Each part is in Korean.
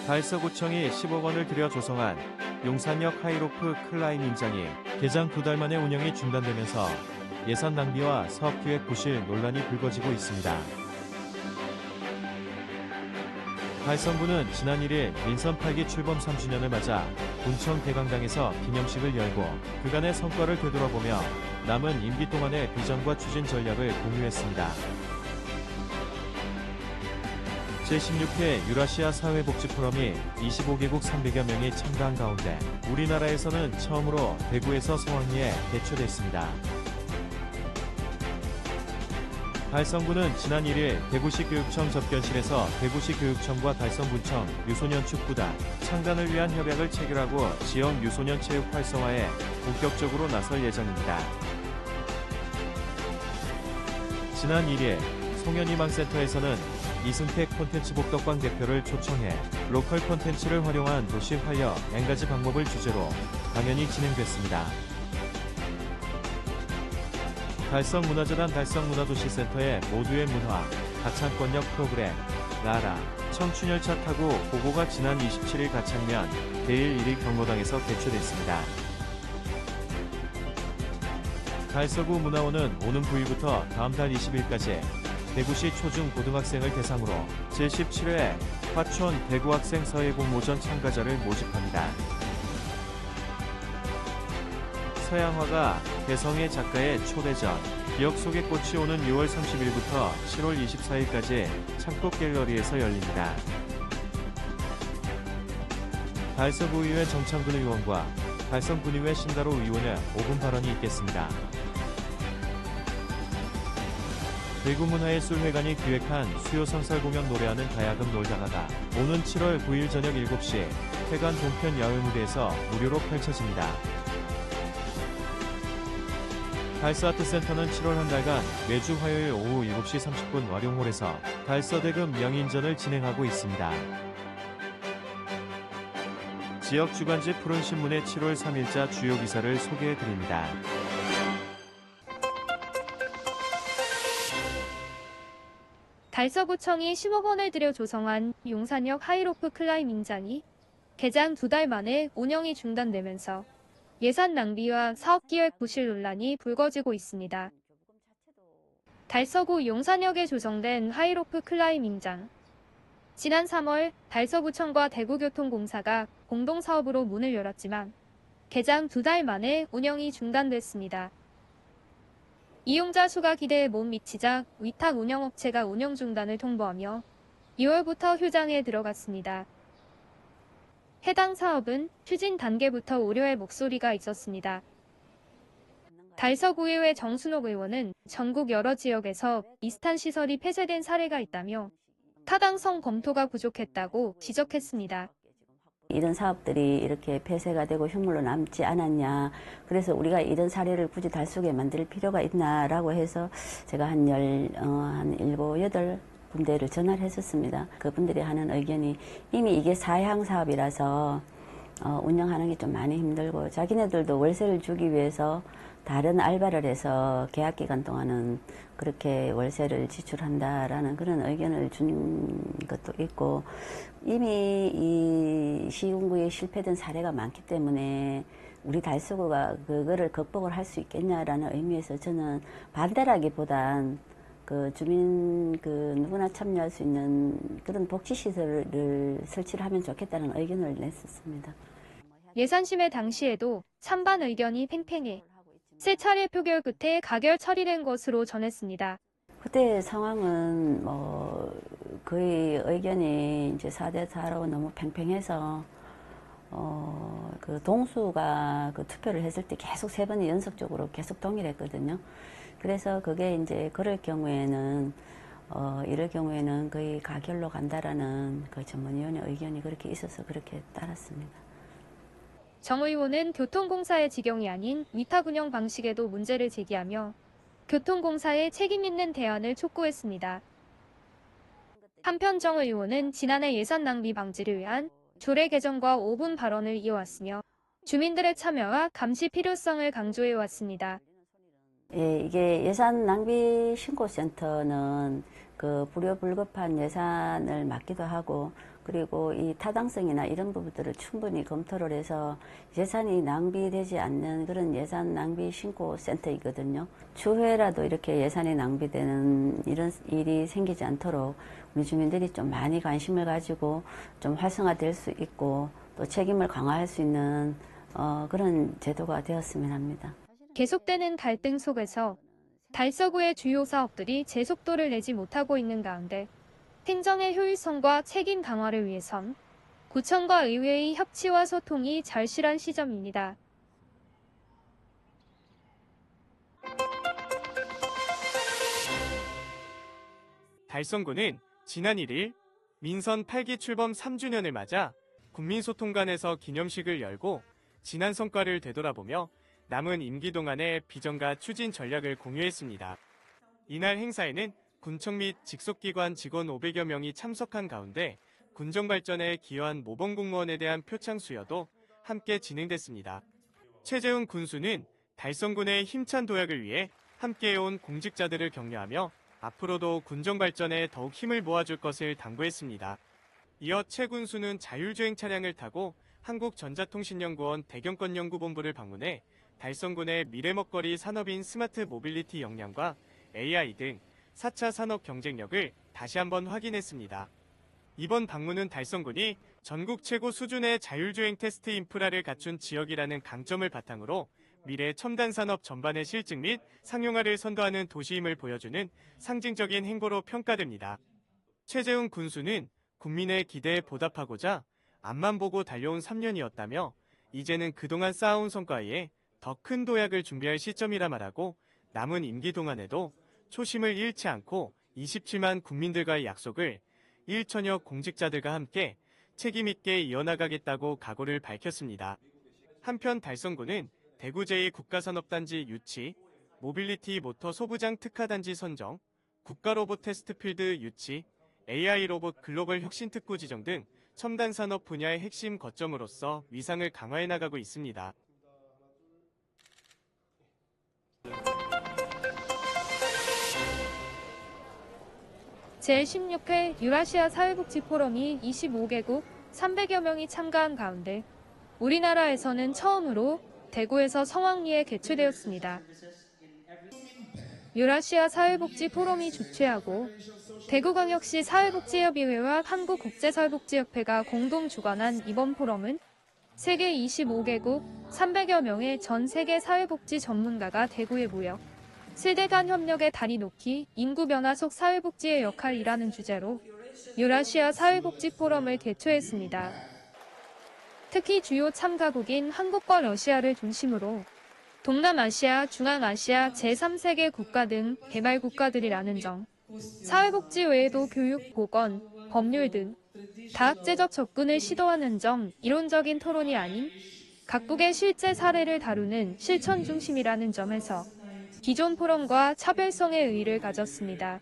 달서구청이 10억 원을 들여 조성한 용산역 하이로프 클라이밍장이 개장 2달 만에 운영이 중단되면서 예산 낭비와 사업기획 부실 논란이 불거지고 있습니다. 달성구는 지난 1일 민선 8기 출범 3주년을 맞아 군청 대강당에서 기념식을 열고 그간의 성과를 되돌아보며 남은 임기 동안의 비전과 추진 전략을 공유했습니다. 제16회 유라시아 사회복지 포럼이 25개국 300여 명이 참가한 가운데 우리나라에서는 처음으로 대구에서 성황리에 개최됐습니다. 달성구는 지난 1일 대구시 교육청 접견실에서 대구시 교육청과 달성군청 유소년축구단 창단을 위한 협약을 체결하고 지역 유소년 체육 활성화에 본격적으로 나설 예정입니다. 지난 1일 송현희망센터에서는 이승택 콘텐츠 복덕광 대표를 초청해 로컬 콘텐츠를 활용한 도시 활력, N가지 방법을 주제로 강연이 진행됐습니다. 달성문화재단 달성문화도시센터의 모두의 문화, 가창권역 프로그램, 나라, 청춘열차 타고 보고가 지난 27일 가창면 제1 1위 경로당에서 개최됐습니다. 달서구 문화원은 오는 9일부터 다음 달 20일까지 대구시 초중 고등학생을 대상으로 제17회 화촌 대구학생 사회공모전 참가자를 모집합니다. 서양화가 개성의 작가의 초대전, 기억 속의 꽃이 오는 6월 30일부터 7월 24일까지 창곡갤러리에서 열립니다. 달서구의회 정창근 의원과 달성군의회 신다로 의원의 5분 발언이 있겠습니다. 대구문화예술회관이 기획한 수요성설 공연 노래하는 가야금 놀다가가 오는 7월 9일 저녁 7시 회관 동편 야외무대에서 무료로 펼쳐집니다. 달서아트센터는 7월 한 달간 매주 화요일 오후 7시 30분 와룡홀에서 달서대금 명인전을 진행하고 있습니다. 지역 주간지 푸른신문의 7월 3일자 주요 기사를 소개해드립니다. 달서구청이 10억 원을 들여 조성한 용산역 하이로프 클라이밍장이 개장 2달 만에 운영이 중단되면서 예산 낭비와 사업기획 부실 논란이 불거지고 있습니다. 달서구 용산역에 조성된 하이로프 클라이밍장. 지난 3월 달서구청과 대구교통공사가 공동사업으로 문을 열었지만 개장 2달 만에 운영이 중단됐습니다. 이용자 수가 기대에 못 미치자 위탁 운영업체가 운영 중단을 통보하며 2월부터 휴장에 들어갔습니다. 해당 사업은 추진 단계부터 우려의 목소리가 있었습니다. 달서구의회 정순옥 의원은 전국 여러 지역에서 비슷한 시설이 폐쇄된 사례가 있다며 타당성 검토가 부족했다고 지적했습니다. 이런 사업들이 이렇게 폐쇄가 되고 흉물로 남지 않았냐. 그래서 우리가 이런 사례를 굳이 달서구에 만들 필요가 있나라고 해서 제가 한 7, 8 군데를 전화를 했었습니다. 그분들이 하는 의견이 이미 이게 사양 사업이라서 운영하는 게 좀 많이 힘들고 자기네들도 월세를 주기 위해서 다른 알바를 해서 계약 기간 동안은 그렇게 월세를 지출한다라는 그런 의견을 준 것도 있고 이미 이 시군구에 실패된 사례가 많기 때문에 우리 달서구가 그거를 극복을 할 수 있겠냐라는 의미에서 저는 반대라기보단 그 주민 누구나 참여할 수 있는 그런 복지시설을 설치를 하면 좋겠다는 의견을 냈었습니다. 예산심의 당시에도 찬반 의견이 팽팽해 세 차례 표결 끝에 가결 처리된 것으로 전했습니다. 그때 상황은 거의 의견이 이제 4대 4로 너무 팽팽해서 그 동수가 그 투표를 했을 때 계속 3번이 연속적으로 계속 동일했거든요. 그래서 그게 이제 그럴 경우에는 이럴 경우에는 거의 가결로 간다라는 그 전문위원회 의견이 그렇게 있어서 그렇게 따랐습니다. 정 의원은 교통공사의 직영이 아닌 위탁 운영 방식에도 문제를 제기하며 교통공사의 책임 있는 대안을 촉구했습니다. 한편 정 의원은 지난해 예산 낭비 방지를 위한 조례 개정과 5분 발언을 이어왔으며 주민들의 참여와 감시 필요성을 강조해왔습니다. 예, 이게 예산 낭비 신고센터는 그 불효불급한 예산을 막기도 하고 그리고 이 타당성이나 이런 부분들을 충분히 검토를 해서 예산이 낭비되지 않는 그런 예산 낭비 신고센터이거든요. 추후에라도 이렇게 예산이 낭비되는 이런 일이 생기지 않도록 우리 주민들이 좀 많이 관심을 가지고 좀 활성화될 수 있고 또 책임을 강화할 수 있는 그런 제도가 되었으면 합니다. 계속되는 갈등 속에서 달서구의 주요 사업들이 제속도를 내지 못하고 있는 가운데 행정의 효율성과 책임 강화를 위해선 구청과 의회의 협치와 소통이 절실한 시점입니다. 달성구는 지난 1일 민선 8기 출범 3주년을 맞아 국민소통관에서 기념식을 열고 지난 성과를 되돌아보며 남은 임기 동안의 비전과 추진 전략을 공유했습니다. 이날 행사에는 군청 및 직속기관 직원 500여 명이 참석한 가운데 군정 발전에 기여한 모범 공무원에 대한 표창 수여도 함께 진행됐습니다. 최재훈 군수는 달성군의 힘찬 도약을 위해 함께해온 공직자들을 격려하며 앞으로도 군정 발전에 더욱 힘을 모아줄 것을 당부했습니다. 이어 최 군수는 자율주행 차량을 타고 한국전자통신연구원 대경권연구본부를 방문해 달성군의 미래먹거리 산업인 스마트 모빌리티 역량과 AI 등 4차 산업 경쟁력을 다시 한번 확인했습니다. 이번 방문은 달성군이 전국 최고 수준의 자율주행 테스트 인프라를 갖춘 지역이라는 강점을 바탕으로 미래 첨단 산업 전반의 실증 및 상용화를 선도하는 도시임을 보여주는 상징적인 행보로 평가됩니다. 최재훈 군수는 국민의 기대에 보답하고자 앞만 보고 달려온 3년이었다며 이제는 그동안 쌓아온 성과에 더 큰 도약을 준비할 시점이라 말하고 남은 임기 동안에도 초심을 잃지 않고 27만 국민들과의 약속을 1천여 공직자들과 함께 책임있게 이어나가겠다고 각오를 밝혔습니다. 한편 달성구는 대구 제2국가산업단지 유치, 모빌리티 모터 소부장 특화단지 선정, 국가로봇 테스트필드 유치, AI 로봇 글로벌 혁신특구 지정 등 첨단 산업 분야의 핵심 거점으로서 위상을 강화해 나가고 있습니다. 제16회 유라시아 사회복지 포럼이 25개국 300여 명이 참가한 가운데 우리나라에서는 처음으로 대구에서 성황리에 개최되었습니다. 유라시아 사회복지 포럼이 주최하고 대구광역시 사회복지협의회와 한국국제사회복지협회가 공동 주관한 이번 포럼은 세계 25개국 300여 명의 전 세계 사회복지 전문가가 대구에 모여 세대 간 협력의 다리 놓기, 인구 변화 속 사회복지의 역할이라는 주제로 유라시아 사회복지 포럼을 개최했습니다. 특히 주요 참가국인 한국과 러시아를 중심으로 동남아시아, 중앙아시아 제3세계 국가 등 개발 국가들이라는 점, 사회복지 외에도 교육, 보건, 법률 등 다학제적 접근을 시도하는 점, 이론적인 토론이 아닌 각국의 실제 사례를 다루는 실천 중심이라는 점에서 기존 포럼과 차별성의 의의를 가졌습니다.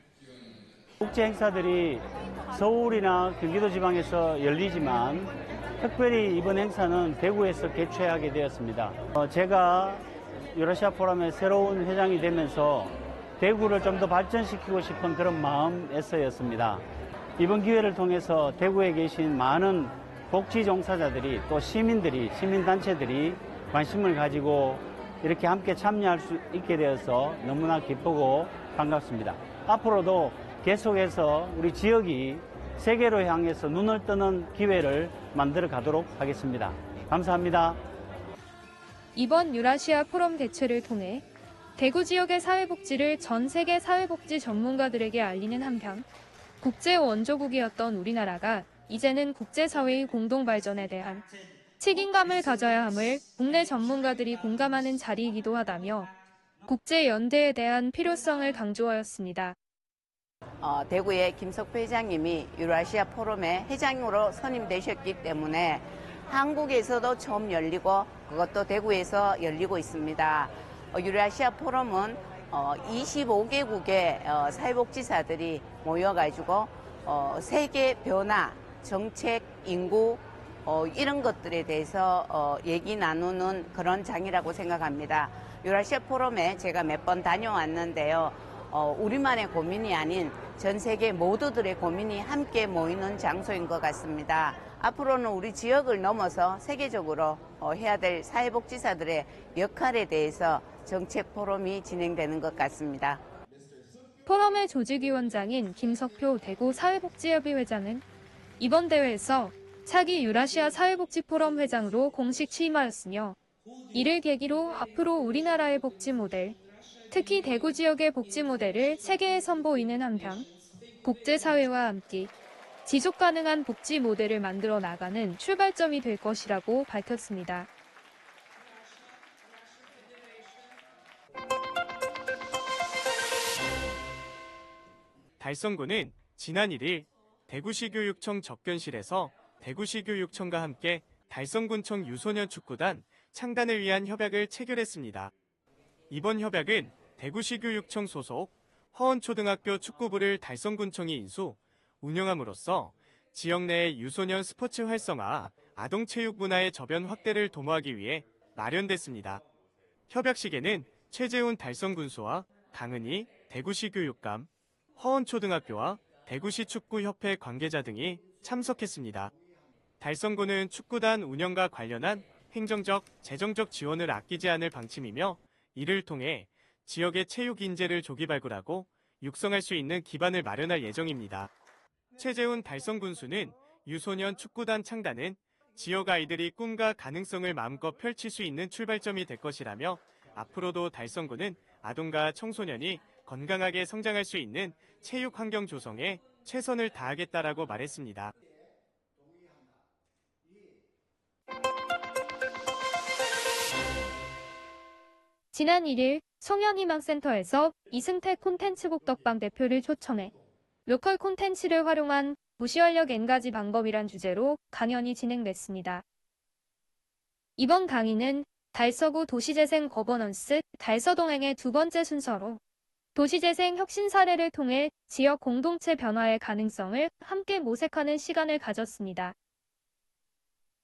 국제 행사들이 서울이나 경기도 지방에서 열리지만 특별히 이번 행사는 대구에서 개최하게 되었습니다. 제가 유라시아 포럼의 새로운 회장이 되면서 대구를 좀 더 발전시키고 싶은 그런 마음에서였습니다. 이번 기회를 통해서 대구에 계신 많은 복지 종사자들이 또 시민들이, 시민단체들이 관심을 가지고 이렇게 함께 참여할 수 있게 되어서 너무나 기쁘고 반갑습니다. 앞으로도 계속해서 우리 지역이 세계로 향해서 눈을 뜨는 기회를 만들어 가도록 하겠습니다. 감사합니다. 이번 유라시아 포럼 개최를 통해 대구 지역의 사회복지를 전 세계 사회복지 전문가들에게 알리는 한편 국제 원조국이었던 우리나라가 이제는 국제사회의 공동발전에 대한 책임감을 가져야 함을 국내 전문가들이 공감하는 자리이기도 하다며 국제연대에 대한 필요성을 강조하였습니다. 대구의 김석표 회장님이 유라시아 포럼의 회장으로 선임되셨기 때문에 한국에서도 처음 열리고 그것도 대구에서 열리고 있습니다. 유라시아 포럼은 25개국의 사회복지사들이 모여가지고 세계 변화, 정책, 인구 이런 것들에 대해서 얘기 나누는 그런 장이라고 생각합니다. 유라시아 포럼에 제가 몇 번 다녀왔는데요. 우리만의 고민이 아닌 전 세계 모두들의 고민이 함께 모이는 장소인 것 같습니다. 앞으로는 우리 지역을 넘어서 세계적으로 해야 될 사회복지사들의 역할에 대해서 정책 포럼이 진행되는 것 같습니다. 포럼의 조직위원장인 김석표 대구 사회복지협의 회장은 이번 대회에서 차기 유라시아 사회복지 포럼 회장으로 공식 취임하였으며 이를 계기로 앞으로 우리나라의 복지 모델, 특히 대구 지역의 복지 모델을 세계에 선보이는 한편 국제사회와 함께 지속 가능한 복지 모델을 만들어 나가는 출발점이 될 것이라고 밝혔습니다. 달성군은 지난 1일 대구시 교육청 접견실에서 대구시 교육청과 함께 달성군청 유소년 축구단 창단을 위한 협약을 체결했습니다. 이번 협약은 대구시 교육청 소속 허원초등학교 축구부를 달성군청이 인수, 운영함으로써 지역 내의 유소년 스포츠 활성화, 아동체육 문화의 저변 확대를 도모하기 위해 마련됐습니다. 협약식에는 최재훈 달성군수와 강은희 대구시 교육감, 허원초등학교와 대구시 축구협회 관계자 등이 참석했습니다. 달성군은 축구단 운영과 관련한 행정적, 재정적 지원을 아끼지 않을 방침이며 이를 통해 지역의 체육 인재를 조기 발굴하고 육성할 수 있는 기반을 마련할 예정입니다. 최재훈 달성군수는 유소년 축구단 창단은 지역 아이들이 꿈과 가능성을 마음껏 펼칠 수 있는 출발점이 될 것이라며 앞으로도 달성군은 아동과 청소년이 건강하게 성장할 수 있는 체육 환경 조성에 최선을 다하겠다라고 말했습니다. 지난 1일 송년희망센터에서 이승택 콘텐츠국 덕방 대표를 초청해 로컬 콘텐츠를 활용한 무시원력 N가지 방법이란 주제로 강연이 진행됐습니다. 이번 강의는 달서구 도시재생 거버넌스 달서동행의 두 번째 순서로 도시재생 혁신 사례를 통해 지역 공동체 변화의 가능성을 함께 모색하는 시간을 가졌습니다.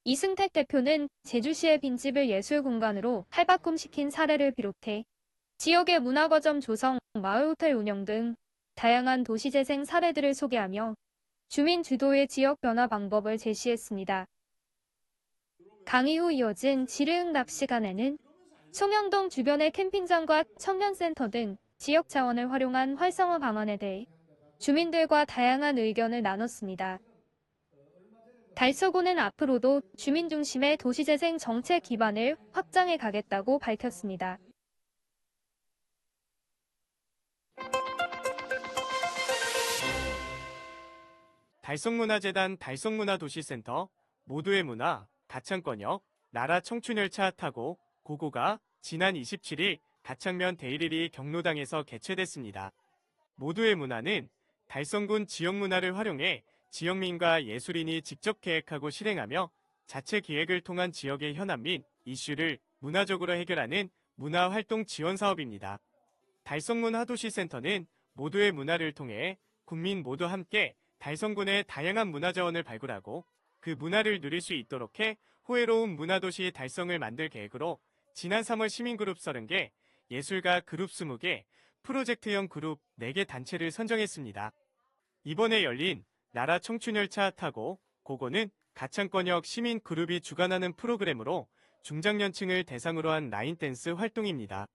이승택 대표는 제주시의 빈집을 예술 공간으로 탈바꿈시킨 사례를 비롯해 지역의 문화거점 조성, 마을호텔 운영 등 다양한 도시재생 사례들을 소개하며 주민 주도의 지역 변화 방법을 제시했습니다. 강의 후 이어진 지르응답 시간에는 송영동 주변의 캠핑장과 청년센터 등 지역 자원을 활용한 활성화 방안에 대해 주민들과 다양한 의견을 나눴습니다. 달서구는 앞으로도 주민 중심의 도시재생 정책 기반을 확장해 가겠다고 밝혔습니다. 달성문화재단 달성문화도시센터 모두의 문화 가창권역 나라 청춘열차 타고 고고가 지난 27일 가창면 데일리리 경로당에서 개최됐습니다. 모두의 문화는 달성군 지역문화를 활용해 지역민과 예술인이 직접 계획하고 실행하며 자체 기획을 통한 지역의 현안 및 이슈를 문화적으로 해결하는 문화활동 지원 사업입니다. 달성문화도시센터는 모두의 문화를 통해 국민 모두 함께 달성군의 다양한 문화자원을 발굴하고 그 문화를 누릴 수 있도록 해 호혜로운 문화도시 달성을 만들 계획으로 지난 3월 시민그룹 30개, 예술가 그룹 20개, 프로젝트형 그룹 4개 단체를 선정했습니다. 이번에 열린 나라 청춘열차 타고 고고는 가창권역 시민그룹이 주관하는 프로그램으로 중장년층을 대상으로 한 라인댄스 활동입니다.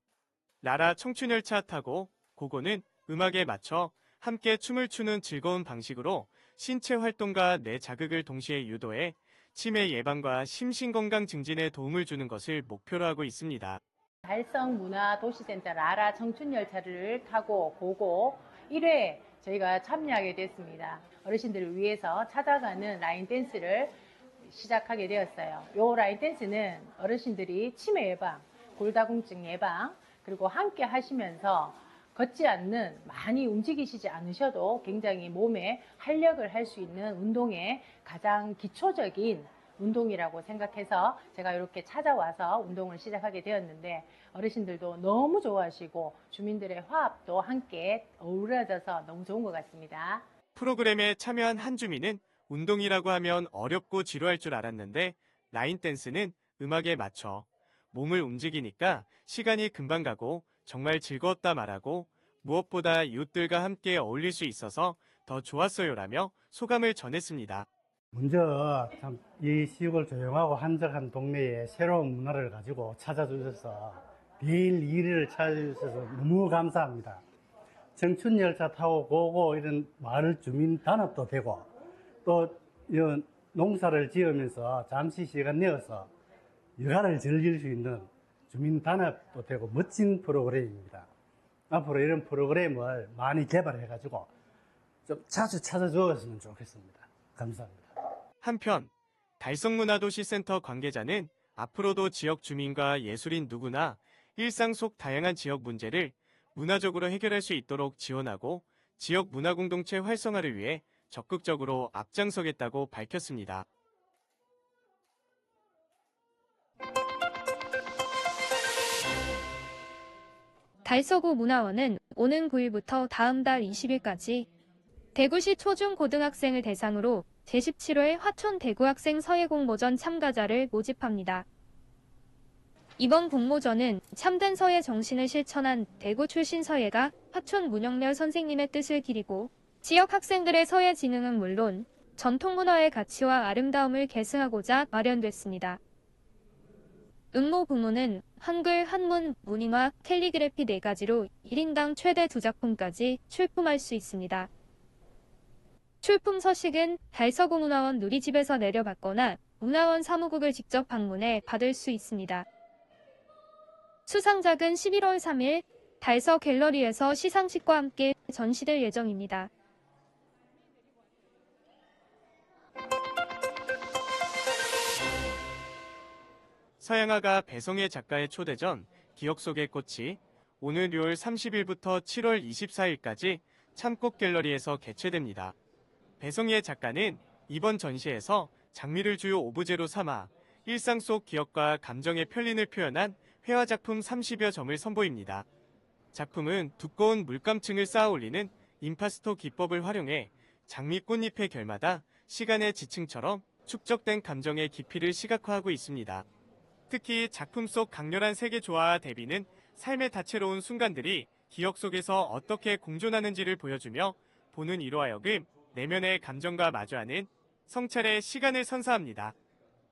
나라 청춘열차 타고 고고는 음악에 맞춰 함께 춤을 추는 즐거운 방식으로 신체 활동과 뇌 자극을 동시에 유도해 치매 예방과 심신건강 증진에 도움을 주는 것을 목표로 하고 있습니다. 달성문화도시센터 라라 청춘열차를 타고 고고 1회 저희가 참여하게 됐습니다. 어르신들을 위해서 찾아가는 라인댄스를 시작하게 되었어요. 이 라인댄스는 어르신들이 치매 예방, 골다공증 예방, 그리고 함께 하시면서 걷지 않는, 많이 움직이시지 않으셔도 굉장히 몸에 활력을 할 수 있는 운동의 가장 기초적인 운동이라고 생각해서 제가 이렇게 찾아와서 운동을 시작하게 되었는데 어르신들도 너무 좋아하시고 주민들의 화합도 함께 어우러져서 너무 좋은 것 같습니다. 프로그램에 참여한 한 주민은 운동이라고 하면 어렵고 지루할 줄 알았는데 라인댄스는 음악에 맞춰 몸을 움직이니까 시간이 금방 가고 정말 즐거웠다 말하고 무엇보다 이웃들과 함께 어울릴 수 있어서 더 좋았어요라며 소감을 전했습니다. 먼저 참 이 시골 조용하고 한적한 동네에 새로운 문화를 가지고 찾아주셔서 매일 일을 찾아주셔서 너무 감사합니다. 청춘열차 타고 고고 이런 마을 주민 단합도 되고 또 이런 농사를 지으면서 잠시 시간 내어서 여가를 즐길 수 있는 주민 단합도 되고 멋진 프로그램입니다. 앞으로 이런 프로그램을 많이 개발해가지고 좀 자주 찾아주었으면 좋겠습니다. 감사합니다. 한편 달성문화도시센터 관계자는 앞으로도 지역 주민과 예술인 누구나 일상 속 다양한 지역 문제를 문화적으로 해결할 수 있도록 지원하고 지역 문화공동체 활성화를 위해 적극적으로 앞장서겠다고 밝혔습니다. 달서구 문화원은 오는 9일부터 다음 달 20일까지 대구시 초중고등학생을 대상으로 제17회 화촌 대구학생 서예 공모전 참가자를 모집합니다. 이번 공모전은 참된 서예 정신을 실천한 대구 출신 서예가 화촌 문영렬 선생님의 뜻을 기리고 지역 학생들의 서예 지능은 물론 전통문화의 가치와 아름다움을 계승하고자 마련됐습니다. 응모 부문은 한글, 한문, 문인화, 캘리그래피 4가지로 1인당 최대 2작품까지 출품할 수 있습니다. 출품 서식은 달서구 문화원 누리집에서 내려받거나 문화원 사무국을 직접 방문해 받을 수 있습니다. 수상작은 11월 3일 달서 갤러리에서 시상식과 함께 전시될 예정입니다. 서양화가 배성애 작가의 초대전 기억 속의 꽃이 오늘 6월 30일부터 7월 24일까지 참꽃 갤러리에서 개최됩니다. 배성애 작가는 이번 전시에서 장미를 주요 오브제로 삼아 일상 속 기억과 감정의 편린을 표현한 회화작품 30여 점을 선보입니다. 작품은 두꺼운 물감층을 쌓아 올리는 임파스토 기법을 활용해 장미 꽃잎의 결마다 시간의 지층처럼 축적된 감정의 깊이를 시각화하고 있습니다. 특히 작품 속 강렬한 세계 조화와 대비는 삶의 다채로운 순간들이 기억 속에서 어떻게 공존하는지를 보여주며 보는 이로 하여금 내면의 감정과 마주하는 성찰의 시간을 선사합니다.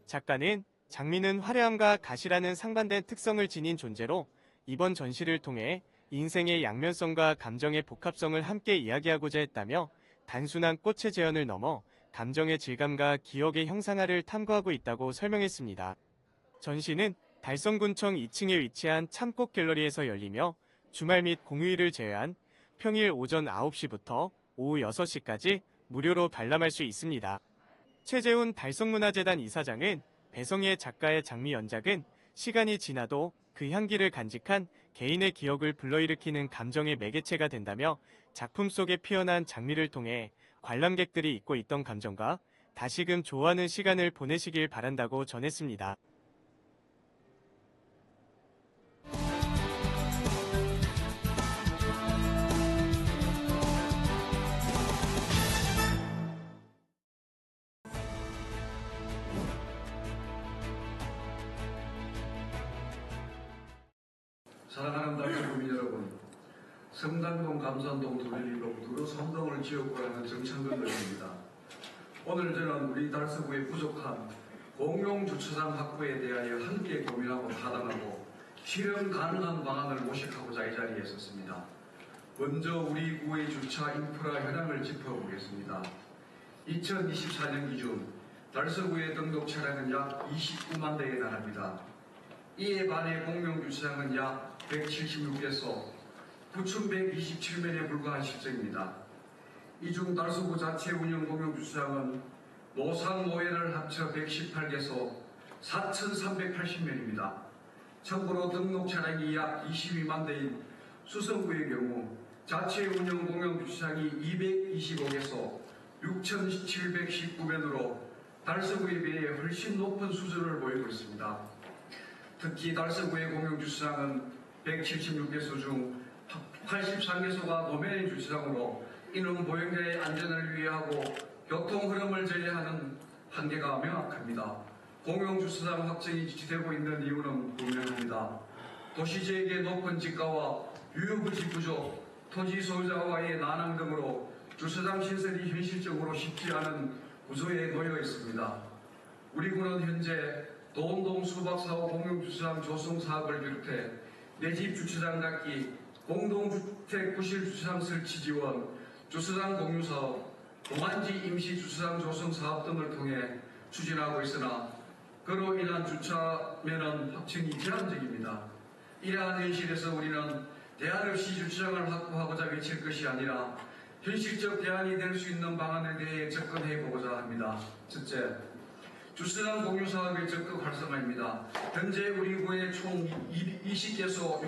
작가는 장미는 화려함과 가시라는 상반된 특성을 지닌 존재로 이번 전시를 통해 인생의 양면성과 감정의 복합성을 함께 이야기하고자 했다며 단순한 꽃의 재현을 넘어 감정의 질감과 기억의 형상화를 탐구하고 있다고 설명했습니다. 전시는 달성군청 2층에 위치한 참꽃 갤러리에서 열리며 주말 및 공휴일을 제외한 평일 오전 9시부터 오후 6시까지 무료로 관람할 수 있습니다. 최재훈 달성문화재단 이사장은 배성애 작가의 장미 연작은 시간이 지나도 그 향기를 간직한 개인의 기억을 불러일으키는 감정의 매개체가 된다며 작품 속에 피어난 장미를 통해 관람객들이 잊고 있던 감정과 다시금 좋아하는 시간을 보내시길 바란다고 전했습니다. 사랑하는 달서구민 여러분, 성당동, 감산동 두 개를 이루어 성동을 지역구로 하는 정창근 의원입니다. 오늘 저는 우리 달서구의 부족한 공용주차장 확보에 대하여 함께 고민하고 타당하고 실현 가능한 방안을 모색하고자 이 자리에 섰습니다. 먼저 우리 구의 주차 인프라 현황을 짚어보겠습니다. 2024년 기준 달서구의 등록 차량은 약 29만 대에 달합니다. 이에 반해 공용주차장은 약 176개소, 9,127면에 불과한 실정입니다. 이 중 달서구 자체 운영 공용주차장은 노상 모해를 합쳐 118개소, 4,380면입니다. 참고로 등록 차량이 약 22만 대인 수성구의 경우 자체 운영 공용주차장이 225개소, 6,719면으로 달서구에 비해 훨씬 높은 수준을 보이고 있습니다. 특히 달서구의 공용주차장은 176개소 중 83개소가 도면의 주차장으로 이는 보행자의 안전을 위해하고 교통 흐름을 제외하는 한계가 명확합니다. 공용주차장 확정이 지지되고 있는 이유는 분명합니다. 도시지역의 높은 지가와 유효부지 부족, 토지 소유자와의 난항 등으로 주차장 신설이 현실적으로 쉽지 않은 구조에 놓여 있습니다. 우리 군은 현재 도원동 수박사호 공용주차장 조성 사업을 비롯해 내 집 주차장 닫기, 공동주택 부실 주차장 설치 지원, 주차장 공유 사업, 공안지 임시 주차장 조성 사업 등을 통해 추진하고 있으나 그로 인한 주차면허 확정이 제한적입니다. 이러한 현실에서 우리는 대안 없이 주차장을 확보하고자 외칠 것이 아니라 현실적 대안이 될 수 있는 방안에 대해 접근해 보고자 합니다. 첫째, 주차장 공유 사업의 적극 활성화입니다. 현재 우리 구에 총 20개소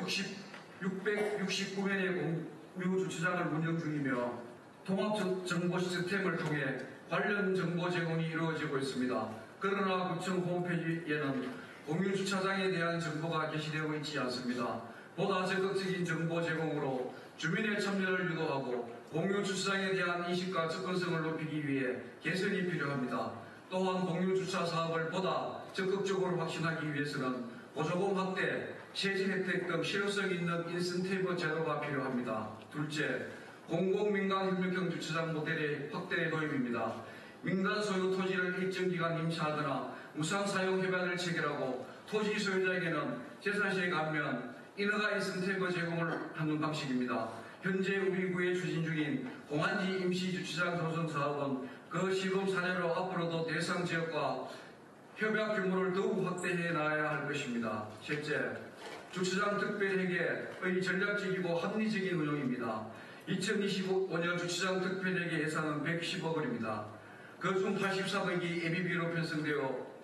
669면의 공유 주차장을 운영 중이며 통합 정보 시스템을 통해 관련 정보 제공이 이루어지고 있습니다. 그러나 구청 홈페이지에는 공유 주차장에 대한 정보가 게시되고 있지 않습니다. 보다 적극적인 정보 제공으로 주민의 참여를 유도하고 공유 주차장에 대한 인식과 접근성을 높이기 위해 개선이 필요합니다. 또한 공유 주차 사업을 보다 적극적으로 확신하기 위해서는 보조금 확대, 세제 혜택 등 실효성 있는 인센티브 제도가 필요합니다. 둘째, 공공민간협력형 주차장 모델의 확대 도입입니다. 민간 소유 토지를 일정 기간 임차하거나 무상 사용 협약을 체결하고 토지 소유자에게는 재산세 감면, 인허가 인센티브 제공을 하는 방식입니다. 현재 우리 구에 추진 중인 공안지 임시 주차장 조성 사업은 그 시범 사례로 앞으로도 대상 지역과 협약 규모를 더욱 확대해 나가야 할 것입니다. 셋째, 주차장 특별회계의 전략적이고 합리적인 운영입니다. 2025년 주차장 특별회계 예산은 110억 원입니다. 그중 84억이 예비비로 편성되어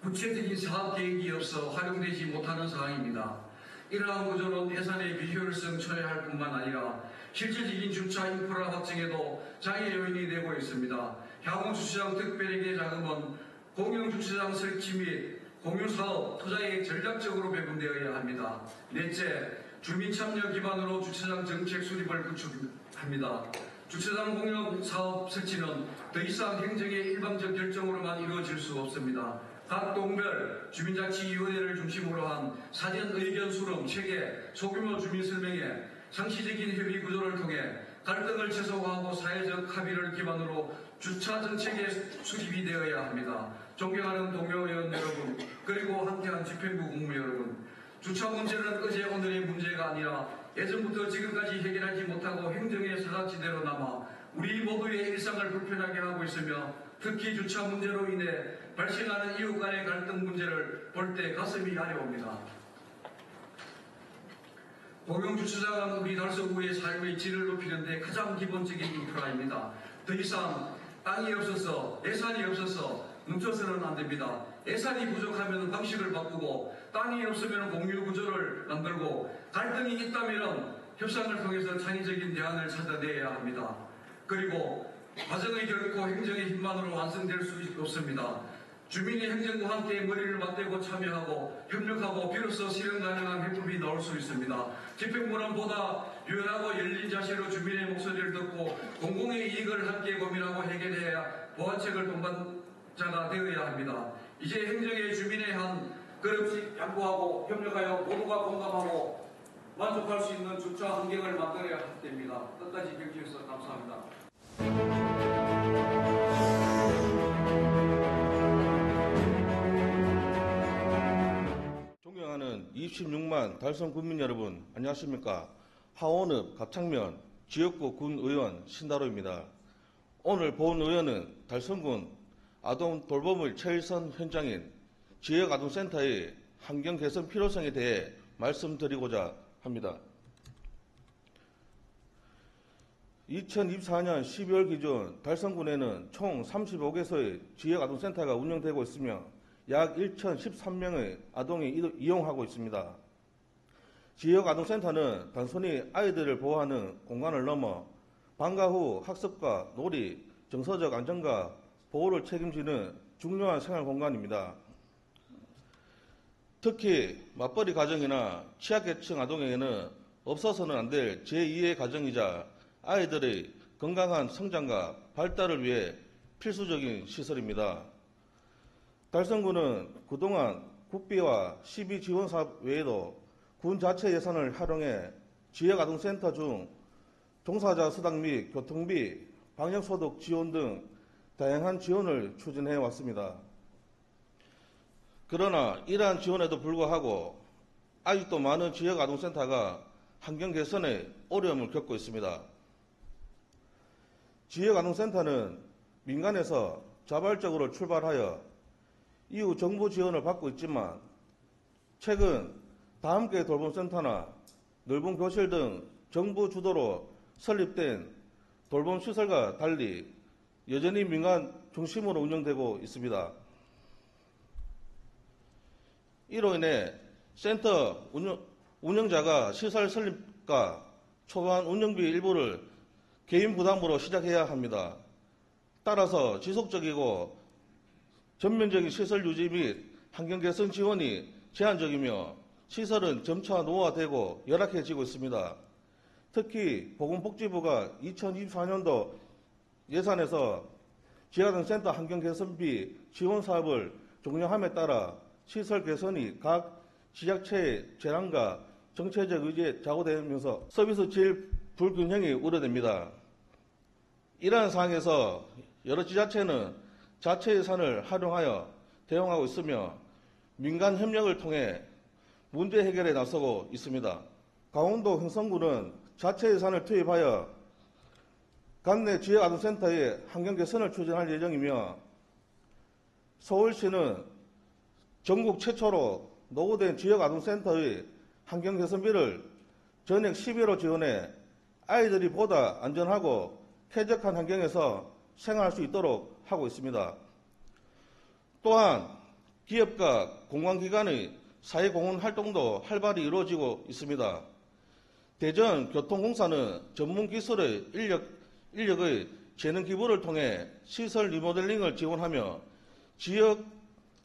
구체적인 사업 계획이 없어 활용되지 못하는 상황입니다. 이러한 구조는 예산의 비효율성 초래할 뿐만 아니라 실질적인 주차 인프라 확정에도 장애 요인이 되고 있습니다. 향후 주차장 특별회계 자금은 공용주차장 설치 및 공유사업 투자에 전략적으로 배분되어야 합니다. 넷째, 주민 참여 기반으로 주차장 정책 수립을 구축합니다. 주차장 공용 사업 설치는 더 이상 행정의 일방적 결정으로만 이루어질 수 없습니다. 각 동별 주민자치위원회를 중심으로 한 사전 의견 수렴, 체계, 소규모 주민 설명회, 상시적인 협의 구조를 통해 갈등을 최소화하고 사회적 합의를 기반으로 주차 정책의 수립이 되어야 합니다. 존경하는 동료 의원 여러분, 그리고 함께한 집행부 국무 여러분, 주차 문제는 어제 오늘의 문제가 아니라 예전부터 지금까지 해결하지 못하고 행정의 사각지대로 남아 우리 모두의 일상을 불편하게 하고 있으며 특히 주차 문제로 인해 발생하는 이웃 간의 갈등 문제를 볼 때 가슴이 아려옵니다. 공용주차장은 우리 달서구의 삶의 질을 높이는 데 가장 기본적인 인프라입니다. 더 이상 땅이 없어서 예산이 없어서 뭉쳐서는 안 됩니다. 예산이 부족하면 방식을 바꾸고 땅이 없으면 공유 구조를 만들고 갈등이 있다면 협상을 통해서 창의적인 대안을 찾아내야 합니다. 그리고 과정이 결코 행정의 힘만으로 완성될 수 없습니다. 주민이 행정과 함께 머리를 맞대고 참여하고 협력하고 비로소 실현 가능한 해법이 나올 수 있습니다. 집행부는 보다 유연하고 열린 자세로 주민의 목소리를 듣고 공공의 이익을 함께 고민하고 해결해야 보완책을 동반자가 되어야 합니다. 이제 행정의 주민의 한 걸음씩 양보하고 협력하여 모두가 공감하고 만족할 수 있는 주차 환경을 만들어야 할 때입니다. 끝까지 경청해주셔서 감사합니다. 존경하는 26만 달성 군민 여러분, 안녕하십니까? 하원읍 갑창면 지역구 군의원 신다로입니다. 오늘 본 의원은 달성군 아동 돌봄의 최일선 현장인 지역아동센터의 환경 개선 필요성에 대해 말씀드리고자 합니다. 2024년 12월 기준 달성군에는 총 35개소의 지역아동센터가 운영되고 있으며 약 1,013명의 아동이 이용하고 있습니다. 지역아동센터는 단순히 아이들을 보호하는 공간을 넘어 방과 후 학습과 놀이, 정서적 안정과 보호를 책임지는 중요한 생활 공간입니다. 특히 맞벌이 가정이나 취약계층 아동에게는 없어서는 안 될 제2의 가정이자 아이들의 건강한 성장과 발달을 위해 필수적인 시설입니다. 달성군은 그동안 국비와 시비 지원 사업 외에도 군 자체 예산을 활용해 지역아동센터 중 종사자 수당 및 교통비, 방역소득 지원 등 다양한 지원을 추진해 왔습니다. 그러나 이러한 지원에도 불구하고 아직도 많은 지역아동센터가 환경 개선에 어려움을 겪고 있습니다. 지역아동센터는 민간에서 자발적으로 출발하여 이후 정부 지원을 받고 있지만 최근 다함께 돌봄센터나 넓은 교실 등 정부 주도로 설립된 돌봄시설과 달리 여전히 민간 중심으로 운영되고 있습니다. 이로 인해 센터 운영자가 시설 설립과 초반 운영비 일부를 개인 부담으로 시작해야 합니다. 따라서 지속적이고 전면적인 시설 유지 및 환경 개선 지원이 제한적이며 시설은 점차 노후화되고 열악해지고 있습니다. 특히 보건복지부가 2024년도 예산에서 지역아동센터 환경 개선비 지원 사업을 종료함에 따라 시설 개선이 각 지자체의 재량과 정체적 의지에 좌우되면서 서비스 질 불균형이 우려됩니다. 이러한 상황에서 여러 지자체는 자체 예산을 활용하여 대응하고 있으며 민간 협력을 통해 문제 해결에 나서고 있습니다. 강원도 흥성군은 자체 예산을 투입하여 관내 지역아동센터의 환경 개선을 추진할 예정이며 서울시는 전국 최초로 노후된 지역아동센터의 환경 개선비를 전액 10회로 지원해 아이들이 보다 안전하고 쾌적한 환경에서 생활할 수 있도록 하고 있습니다. 또한 기업과 공공기관의 사회공헌 활동도 활발히 이루어지고 있습니다. 대전교통공사는 전문기술의 인력의 재능 기부를 통해 시설 리모델링을 지원하며 지역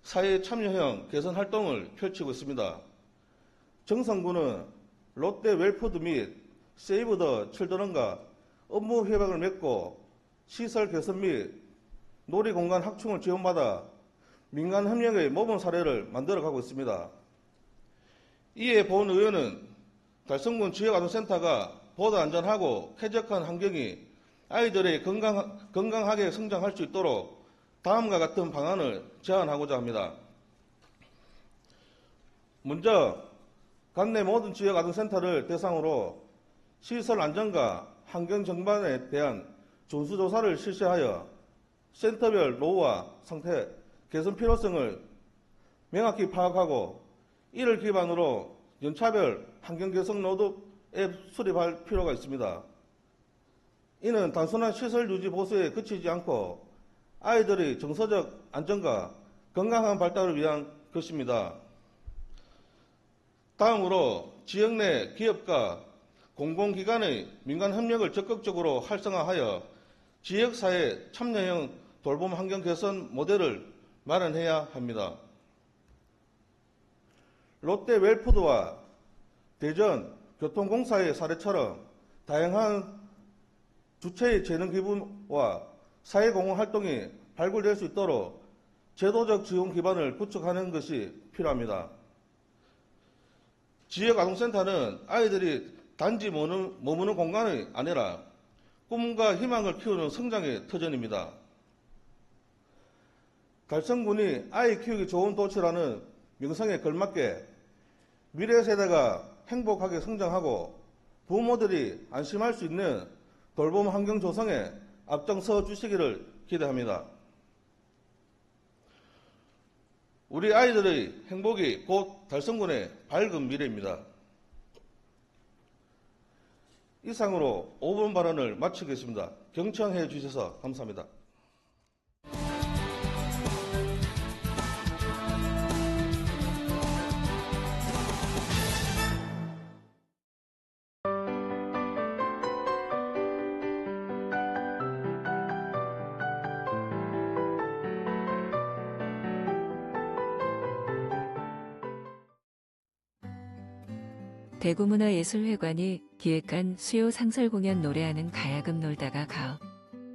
사회 참여형 개선 활동을 펼치고 있습니다. 정선군은 롯데 웰푸드 및 세이브 더 칠드런과 업무 협약을 맺고 시설 개선 및 놀이공간 확충을 지원받아 민간 협력의 모범 사례를 만들어가고 있습니다. 이에 본 의원은 달성군 지역아동센터가 보다 안전하고 쾌적한 환경이 아이들의 건강하게 성장할 수 있도록 다음과 같은 방안을 제안하고자 합니다. 먼저 관내 모든 지역아동센터를 대상으로 시설 안전과 환경 정반에 대한 전수조사를 실시하여 센터별 노후화 상태, 개선 필요성을 명확히 파악하고 이를 기반으로 연차별 환경 개선 로드맵 수립할 필요가 있습니다. 이는 단순한 시설 유지 보수에 그치지 않고 아이들의 정서적 안정과 건강한 발달을 위한 것입니다. 다음으로 지역 내 기업과 공공기관의 민간 협력을 적극적으로 활성화하여 지역사회 참여형 돌봄 환경 개선 모델을 마련해야 합니다. 롯데 웰푸드와 대전 교통공사의 사례처럼 다양한 주체의 재능 기부와 사회공헌 활동이 발굴될 수 있도록 제도적 지원 기반을 구축하는 것이 필요합니다. 지역아동센터는 아이들이 단지 머무는 공간이 아니라 꿈과 희망을 키우는 성장의 터전입니다. 달성군이 아이 키우기 좋은 도시라는 명성에 걸맞게 미래 세대가 행복하게 성장하고 부모들이 안심할 수 있는 돌봄 환경 조성에 앞장서 주시기를 기대합니다. 우리 아이들의 행복이 곧 달성군의 밝은 미래입니다. 이상으로 5분 발언을 마치겠습니다. 경청해 주셔서 감사합니다. 대구문화예술회관이 기획한 수요 상설 공연 노래하는 가야금 놀다가 가을.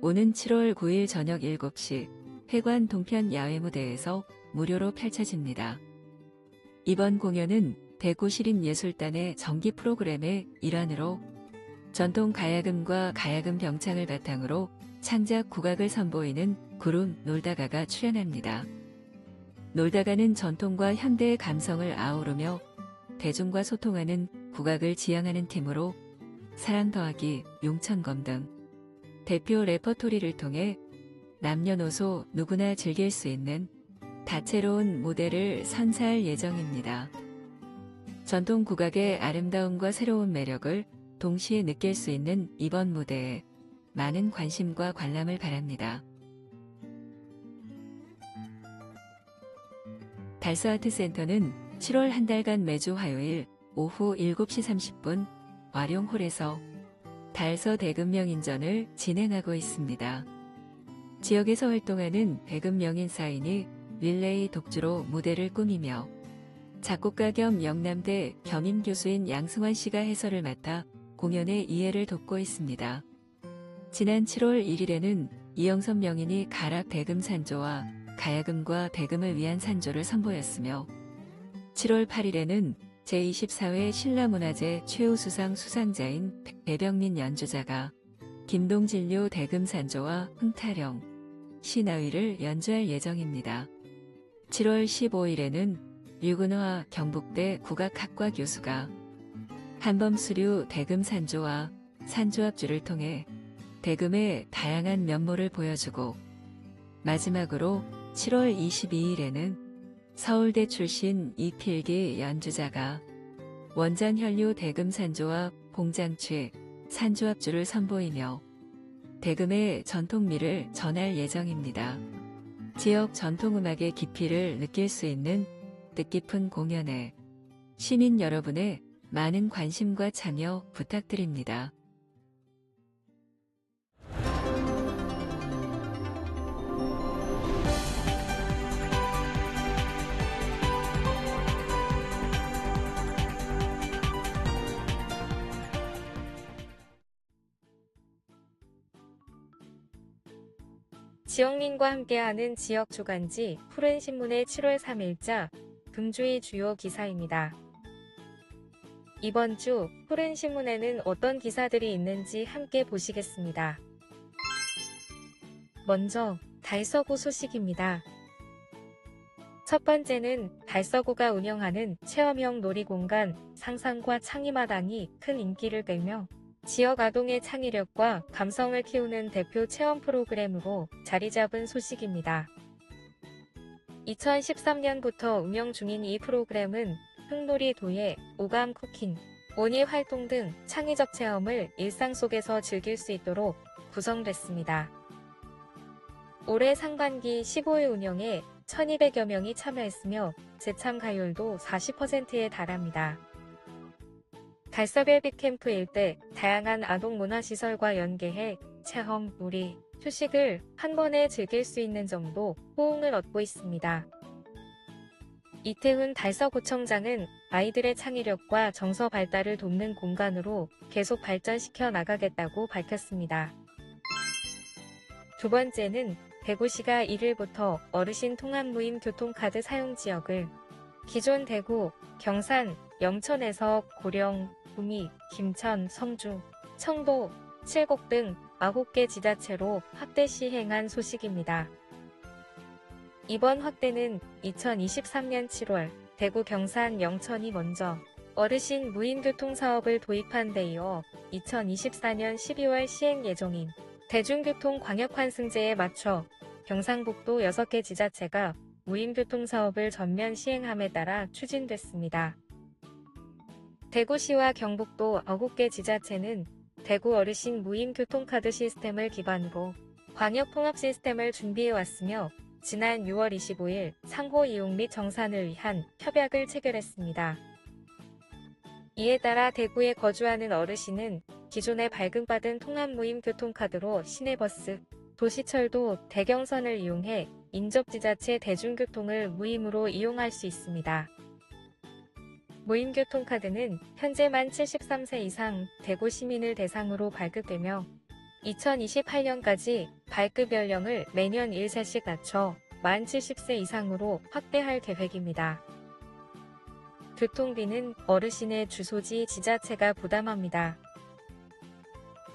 오는 7월 9일 저녁 7시 회관 동편 야외무대에서 무료로 펼쳐집니다. 이번 공연은 대구시립예술단의 정기 프로그램의 일환으로 전통 가야금과 가야금 병창을 바탕으로 창작 국악을 선보이는 그룹 놀다가가 출연합니다. 놀다가는 전통과 현대의 감성을 아우르며 대중과 소통하는 국악을 지향하는 팀으로 사랑 더하기, 용천검 등 대표 레퍼토리를 통해 남녀노소 누구나 즐길 수 있는 다채로운 무대를 선사할 예정입니다. 전통 국악의 아름다움과 새로운 매력을 동시에 느낄 수 있는 이번 무대에 많은 관심과 관람을 바랍니다. 달서아트센터는 7월 한 달간 매주 화요일 오후 7시 30분 와룡홀에서 달서 대금명인전을 진행하고 있습니다. 지역에서 활동하는 대금명인 사인이 릴레이 독주로 무대를 꾸미며 작곡가 겸 영남대 겸임교수인 양승환 씨가 해설을 맡아 공연의 이해를 돕고 있습니다. 지난 7월 1일에는 이영선 명인이 가락 대금 산조와 가야금과 대금을 위한 산조를 선보였으며 7월 8일에는 제24회 신라문화제 최우수상 수상자인 배병민 연주자가 김동진료 대금 산조와 흥타령, 시나위를 연주할 예정입니다. 7월 15일에는 류근화 경북대 국악학과 교수가 한범수류 대금 산조와 산조합주를 통해 대금의 다양한 면모를 보여주고 마지막으로 7월 22일에는 서울대 출신 이필기 연주자가 원잔현류 대금 산조와 봉장취, 산조합주를 선보이며 대금의 전통미를 전할 예정입니다. 지역 전통음악의 깊이를 느낄 수 있는 뜻깊은 공연에 시민 여러분의 많은 관심과 참여 부탁드립니다. 지역민과 함께하는 지역 주간지 푸른신문의 7월 3일자 금주의 주요 기사입니다. 이번 주 푸른신문에는 어떤 기사들이 있는지 함께 보시겠습니다. 먼저 달서구 소식입니다. 첫 번째는 달서구가 운영하는 체험형 놀이공간 상상과 창의마당이 큰 인기를 끌며 지역 아동의 창의력과 감성을 키우는 대표 체험 프로그램으로 자리 잡은 소식입니다. 2013년부터 운영 중인 이 프로그램은 흙놀이 도예, 오감 쿠킹, 온이 활동 등 창의적 체험을 일상 속에서 즐길 수 있도록 구성됐습니다. 올해 상반기 15일 운영에 1200여 명이 참여했으며 재참가율도 40%에 달합니다. 달서별 빅캠프 일대 다양한 아동 문화시설과 연계해 체험, 놀이, 휴식을 한 번에 즐길 수 있는 점도 호응을 얻고 있습니다. 이태훈 달서구청장은 아이들의 창의력과 정서 발달을 돕는 공간으로 계속 발전시켜 나가겠다고 밝혔습니다. 두 번째는 대구시가 1일부터 어르신 통합 무임 교통카드 사용 지역을 기존 대구, 경산, 영천에서 고령, 구미, 김천, 성주, 청도, 칠곡 등 9개 지자체로 확대 시행한 소식입니다. 이번 확대는 2023년 7월 대구, 경산, 영천이 먼저 어르신 무임교통 사업을 도입한 데 이어 2024년 12월 시행 예정인 대중교통 광역환승제에 맞춰 경상북도 6개 지자체가 무임교통 사업을 전면 시행함에 따라 추진됐습니다. 대구시와 경북도 9개 지자체는 대구 어르신 무임교통카드 시스템을 기반으로 광역통합 시스템을 준비해왔으며 지난 6월 25일 상호 이용 및 정산을 위한 협약을 체결했습니다. 이에 따라 대구에 거주하는 어르신은 기존에 발급받은 통합 무임교통카드로 시내버스, 도시철도, 대경선을 이용해 인접지자체 대중교통을 무임으로 이용할 수 있습니다. 무임교통카드는 현재 만 73세 이상 대구 시민을 대상으로 발급되며 2028년까지 발급 연령을 매년 1세씩 낮춰 만 70세 이상으로 확대할 계획입니다. 교통비는 어르신의 주소지 지자체가 부담합니다.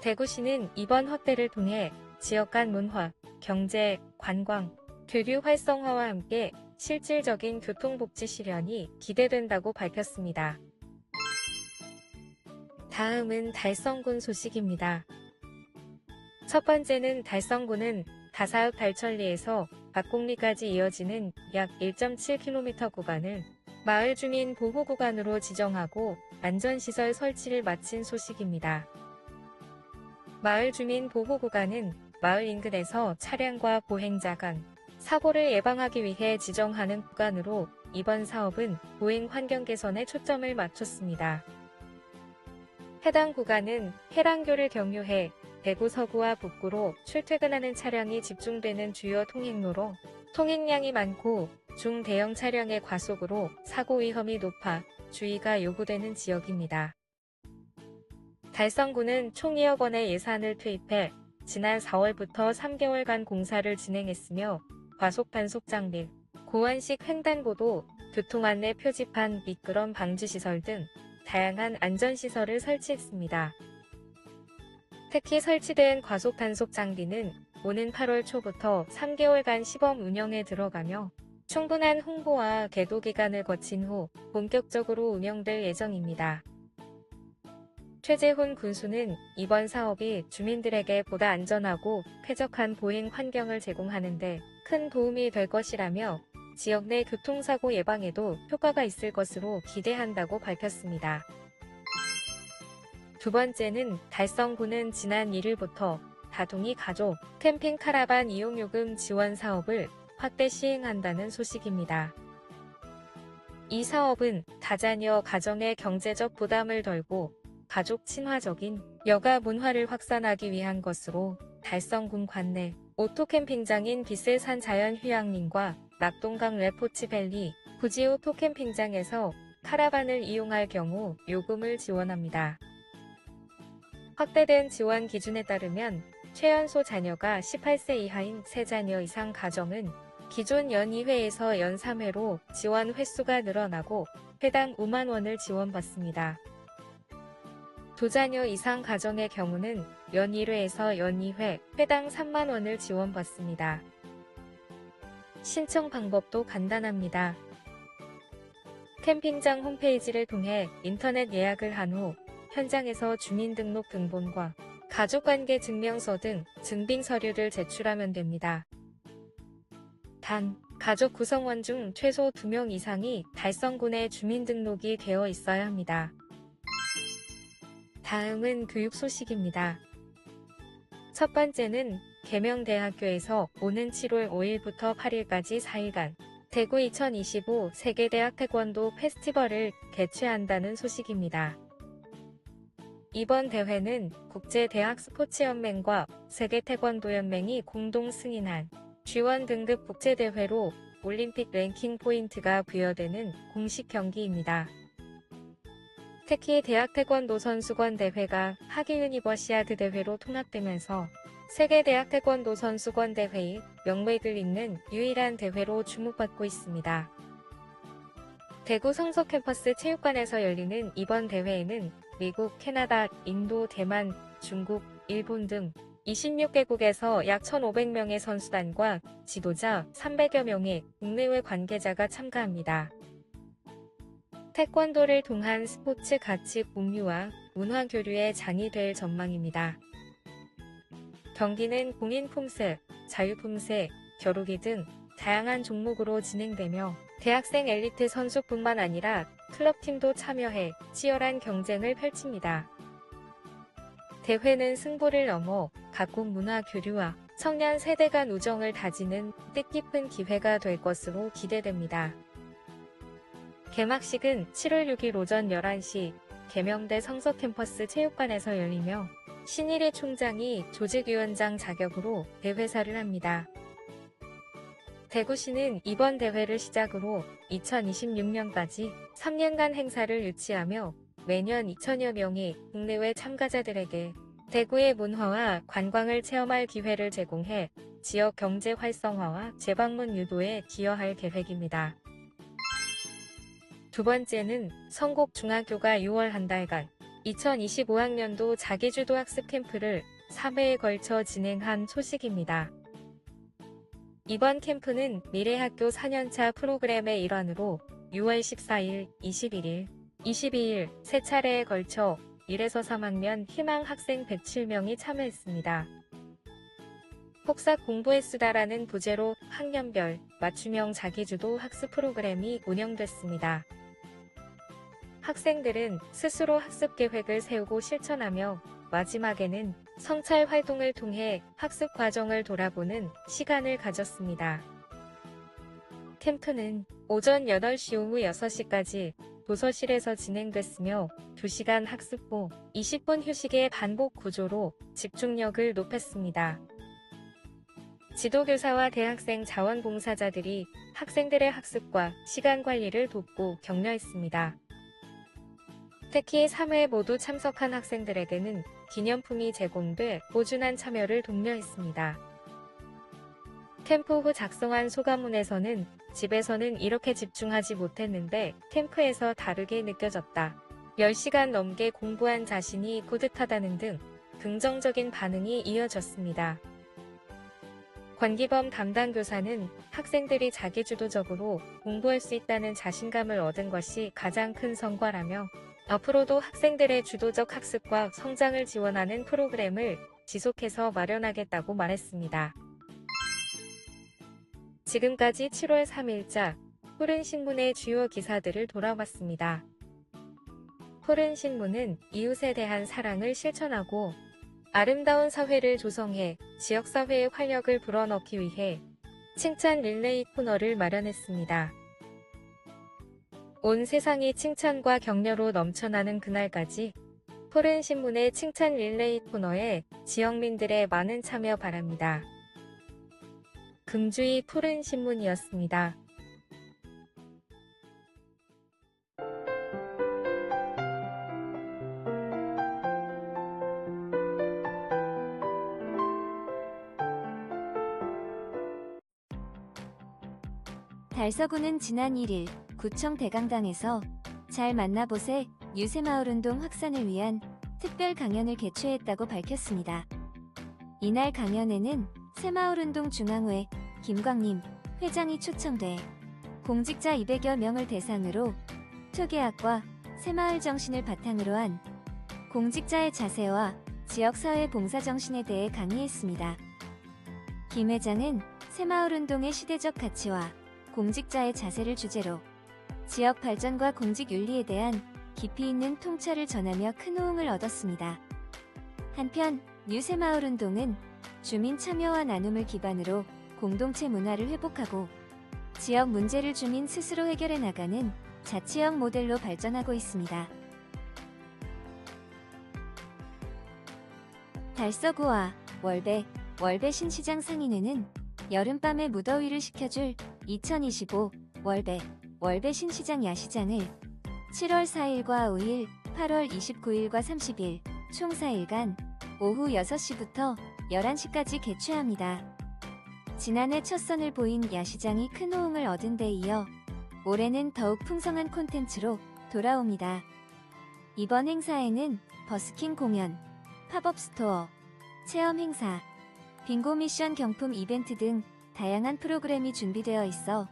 대구시는 이번 확대를 통해 지역 간 문화, 경제, 관광, 교류 활성화와 함께 실질적인 교통복지 실현이 기대된다고 밝혔습니다. 다음은 달성군 소식입니다. 첫 번째는 달성군은 다사읍 달천리에서 박곡리까지 이어지는 약 1.7km 구간을 마을 주민 보호 구간으로 지정하고 안전시설 설치를 마친 소식입니다. 마을 주민 보호 구간은 마을 인근에서 차량과 보행자 간 사고를 예방하기 위해 지정하는 구간으로 이번 사업은 보행 환경 개선에 초점을 맞췄습니다. 해당 구간은 해랑교를 경유해 대구 서구와 북구로 출퇴근하는 차량이 집중되는 주요 통행로로 통행량이 많고 중대형 차량의 과속으로 사고 위험이 높아 주의가 요구되는 지역입니다. 달성군은 총 2억 원의 예산을 투입해 지난 4월부터 3개월간 공사를 진행했으며 과속 단속 장비, 고완식 횡단보도, 교통안내 표지판, 미끄럼 방지 시설 등 다양한 안전시설을 설치했습니다. 특히 설치된 과속 단속 장비는 오는 8월 초부터 3개월간 시범 운영에 들어가며 충분한 홍보와 계도 기간을 거친 후 본격적으로 운영될 예정입니다. 최재훈 군수는 이번 사업이 주민들에게 보다 안전하고 쾌적한 보행 환경을 제공하는 데 큰 도움이 될 것이라며 지역 내 교통사고 예방에도 효과가 있을 것으로 기대한다고 밝혔습니다. 두 번째는 달성군은 지난 1일부터 다둥이 가족 캠핑 카라반 이용요금 지원 사업을 확대 시행한다는 소식입니다. 이 사업은 다자녀 가정의 경제적 부담을 덜고 가족 친화적인 여가 문화를 확산하기 위한 것으로 달성군 관내 오토캠핑장인 빗셀산 자연휴양림과 낙동강 레포츠밸리, 구지 오토캠핑장에서 카라반을 이용할 경우 요금을 지원합니다. 확대된 지원 기준에 따르면 최연소 자녀가 18세 이하인 3자녀 이상 가정은 기존 연 2회에서 연 3회로 지원 횟수가 늘어나고 회당 5만 원을 지원받습니다. 2자녀 이상 가정의 경우는 연 1회에서 연 2회, 회당 3만 원을 지원받습니다. 신청 방법도 간단합니다. 캠핑장 홈페이지를 통해 인터넷 예약을 한 후 현장에서 주민등록 등본과 가족관계 증명서 등 증빙 서류를 제출하면 됩니다. 단, 가족 구성원 중 최소 2명 이상이 달성군에 주민등록이 되어 있어야 합니다. 다음은 교육 소식입니다. 첫 번째는 계명대학교에서 오는 7월 5일부터 8일까지 4일간 대구 2025 세계대학 태권도 페스티벌을 개최한다는 소식입니다. 이번 대회는 국제대학 스포츠연맹과 세계태권도연맹이 공동 승인한 G1 등급 국제대회로 올림픽 랭킹 포인트가 부여되는 공식 경기입니다. 특히 대학 태권도 선수권 대회가 하계 유니버시아드 대회로 통합되면서 세계 대학 태권도 선수권 대회의 명맥을 잇는 유일한 대회로 주목받고 있습니다. 대구 성서 캠퍼스 체육관에서 열리는 이번 대회에는 미국, 캐나다, 인도, 대만, 중국, 일본 등 26개국에서 약 1,500명의 선수단과 지도자 300여 명의 국내외 관계자가 참가합니다. 태권도를 통한 스포츠 가치 공유와 문화 교류의 장이 될 전망입니다. 경기는 공인 품새, 자유 품새, 겨루기 등 다양한 종목으로 진행되며 대학생 엘리트 선수뿐만 아니라 클럽팀도 참여해 치열한 경쟁을 펼칩니다. 대회는 승부를 넘어 각국 문화 교류와 청년 세대 간 우정을 다지는 뜻깊은 기회가 될 것으로 기대됩니다. 개막식은 7월 6일 오전 11시 계명대 성서캠퍼스 체육관에서 열리며 신일희 총장이 조직위원장 자격으로 대회사를 합니다. 대구시는 이번 대회를 시작으로 2026년까지 3년간 행사를 유치하며 매년 2천여 명의 국내외 참가자들에게 대구의 문화와 관광을 체험할 기회를 제공해 지역 경제 활성화와 재방문 유도에 기여할 계획입니다. 두 번째는 성곡중학교가 6월 한 달간 2025학년도 자기주도 학습 캠프를 3회에 걸쳐 진행한 소식입니다. 이번 캠프는 미래학교 4년차 프로그램의 일환으로 6월 14일, 21일, 22일 세 차례에 걸쳐 1에서 3학년 희망 학생 107명이 참여했습니다. 폭삭 공부했수다라는 부제로 학년별 맞춤형 자기주도 학습 프로그램이 운영됐습니다. 학생들은 스스로 학습 계획을 세우고 실천하며 마지막에는 성찰 활동을 통해 학습 과정을 돌아보는 시간을 가졌습니다. 캠프는 오전 8시 오후 6시까지 도서실에서 진행됐으며 2시간 학습 후 20분 휴식의 반복 구조로 집중력을 높였습니다. 지도교사와 대학생 자원봉사자들이 학생들의 학습과 시간 관리를 돕고 격려했습니다. 특히 3회 모두 참석한 학생들에게는 기념품이 제공돼 꾸준한 참여를 독려했습니다. 캠프 후 작성한 소감문에서는 집에서는 이렇게 집중하지 못했는데 캠프에서 다르게 느껴졌다. 10시간 넘게 공부한 자신이 뿌듯하다는 등 긍정적인 반응이 이어졌습니다. 권기범 담당 교사는 학생들이 자기주도적으로 공부할 수 있다는 자신감을 얻은 것이 가장 큰 성과라며 앞으로도 학생들의 주도적 학습과 성장을 지원하는 프로그램을 지속해서 마련하겠다고 말했습니다. 지금까지 7월 3일자 푸른신문의 주요 기사들을 돌아봤습니다. 푸른신문은 이웃에 대한 사랑을 실천하고 아름다운 사회를 조성해 지역사회의 활력을 불어넣기 위해 칭찬 릴레이 코너를 마련했습니다. 온 세상이 칭찬과 격려로 넘쳐나는 그날까지 푸른신문의 칭찬 릴레이 코너에 지역민들의 많은 참여 바랍니다. 금주의 푸른신문이었습니다. 달서구는 지난 1일 구청 대강당에서 잘 만나보세 유새마을운동 확산을 위한 특별 강연을 개최했다고 밝혔습니다. 이날 강연에는 새마을운동 중앙회 김광림 회장이 초청돼 공직자 200여 명을 대상으로 투개학과 새마을 정신을 바탕으로 한 공직자의 자세와 지역사회 봉사 정신에 대해 강의했습니다. 김 회장은 새마을운동의 시대적 가치와 공직자의 자세를 주제로 지역 발전과 공직 윤리에 대한 깊이 있는 통찰을 전하며 큰 호응을 얻었습니다. 한편 유새마을운동은 주민 참여와 나눔을 기반으로 공동체 문화를 회복하고 지역 문제를 주민 스스로 해결해 나가는 자치형 모델로 발전하고 있습니다. 달서구와 월배 신시장 상인회는 여름밤의 무더위를 식혀줄 2025 월배 신시장 야시장을 7월 4일과 5일, 8월 29일과 30일 총 4일간 오후 6시부터 11시까지 개최합니다. 지난해 첫 선을 보인 야시장이 큰 호응을 얻은 데 이어 올해는 더욱 풍성한 콘텐츠로 돌아옵니다. 이번 행사에는 버스킹 공연, 팝업 스토어, 체험 행사, 빙고 미션 경품 이벤트 등 다양한 프로그램이 준비되어 있어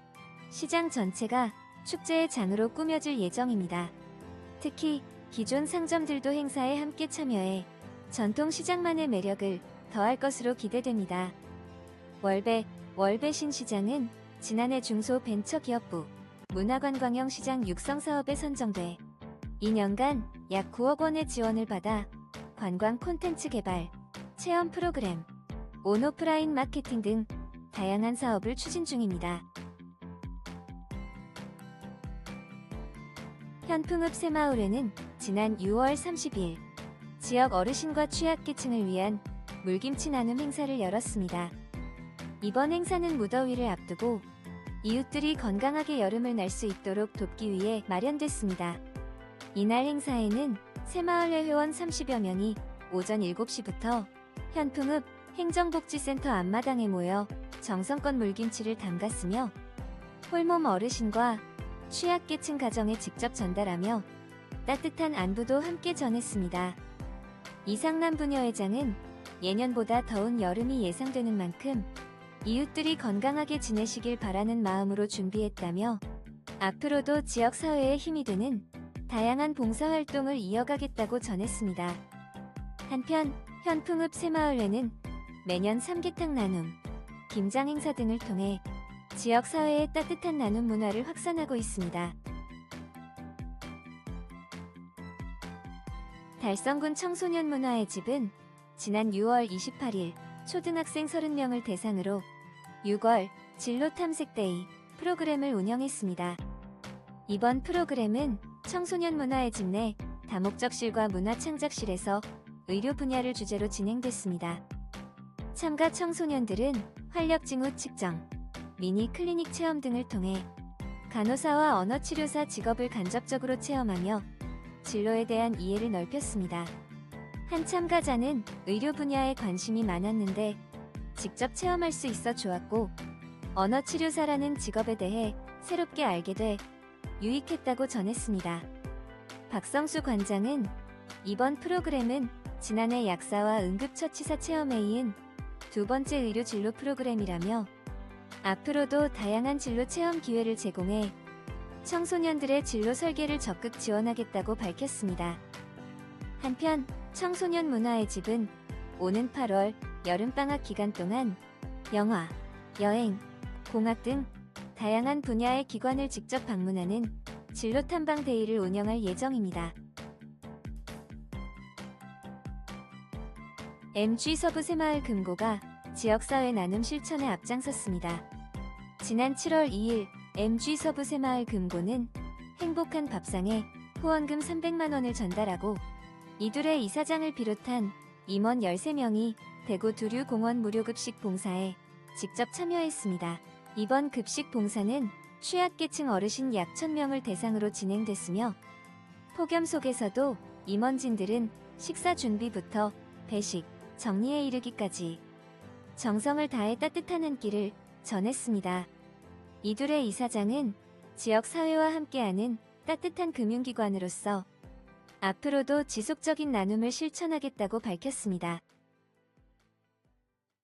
시장 전체가 축제의 장으로 꾸며질 예정입니다. 특히 기존 상점들도 행사에 함께 참여해 전통 시장만의 매력을 더할 것으로 기대됩니다. 월배 신시장은 지난해 중소벤처기업부 문화관광형 시장 육성 사업에 선정돼 2년간 약 9억 원의 지원을 받아 관광 콘텐츠 개발, 체험 프로그램, 온오프라인 마케팅 등 다양한 사업을 추진 중입니다. 현풍읍 새마을회는 지난 6월 30일 지역 어르신과 취약계층을 위한 물김치 나눔 행사를 열었습니다. 이번 행사는 무더위를 앞두고 이웃들이 건강하게 여름을 날 수 있도록 돕기 위해 마련됐습니다. 이날 행사에는 새마을회 회원 30여 명이 오전 7시부터 현풍읍 행정복지센터 앞마당에 모여 정성껏 물김치를 담갔으며 홀몸 어르신과 취약계층 가정에 직접 전달하며 따뜻한 안부도 함께 전했습니다. 이상남 부녀회장은 예년보다 더운 여름이 예상되는 만큼 이웃들이 건강하게 지내시길 바라는 마음으로 준비했다며 앞으로도 지역사회에 힘이 되는 다양한 봉사활동을 이어가겠다고 전했습니다. 한편 현풍읍 새마을회는 매년 삼계탕 나눔, 김장 행사 등을 통해 지역사회의 따뜻한 나눔 문화를 확산하고 있습니다. 달성군 청소년문화의 집은 지난 6월 28일 초등학생 30명을 대상으로 6월 진로탐색데이 프로그램을 운영했습니다. 이번 프로그램은 청소년문화의 집 내 다목적실과 문화창작실에서 의료 분야를 주제로 진행됐습니다. 참가 청소년들은 활력징후 측정, 미니 클리닉 체험 등을 통해 간호사와 언어치료사 직업을 간접적으로 체험하며 진로에 대한 이해를 넓혔습니다. 한 참가자는 의료 분야에 관심이 많았는데 직접 체험할 수 있어 좋았고 언어치료사라는 직업에 대해 새롭게 알게 돼 유익했다고 전했습니다. 박성수 관장은 이번 프로그램은 지난해 약사와 응급처치사 체험에 이은 두 번째 의료 진로 프로그램이라며 앞으로도 다양한 진로 체험 기회를 제공해 청소년들의 진로 설계를 적극 지원하겠다고 밝혔습니다. 한편 청소년 문화의 집은 오는 8월 여름방학 기간 동안 영화, 여행, 공학 등 다양한 분야의 기관을 직접 방문하는 진로 탐방 데이를 운영할 예정입니다. MG 서부 새마을 금고가 지역사회 나눔 실천에 앞장섰습니다. 지난 7월 2일 MG 서부 새마을 금고는 행복한 밥상에 후원금 300만 원을 전달하고 이둘의 이사장을 비롯한 임원 13명이 대구 두류공원 무료급식 봉사에 직접 참여했습니다. 이번 급식 봉사는 취약계층 어르신 약 1000명을 대상으로 진행됐으며 폭염 속에서도 임원진들은 식사 준비부터 배식, 정리에 이르기까지 정성을 다해 따뜻한 한 끼를 전했습니다. 이둘의 이사장은 지역사회와 함께하는 따뜻한 금융기관으로서 앞으로도 지속적인 나눔을 실천하겠다고 밝혔습니다.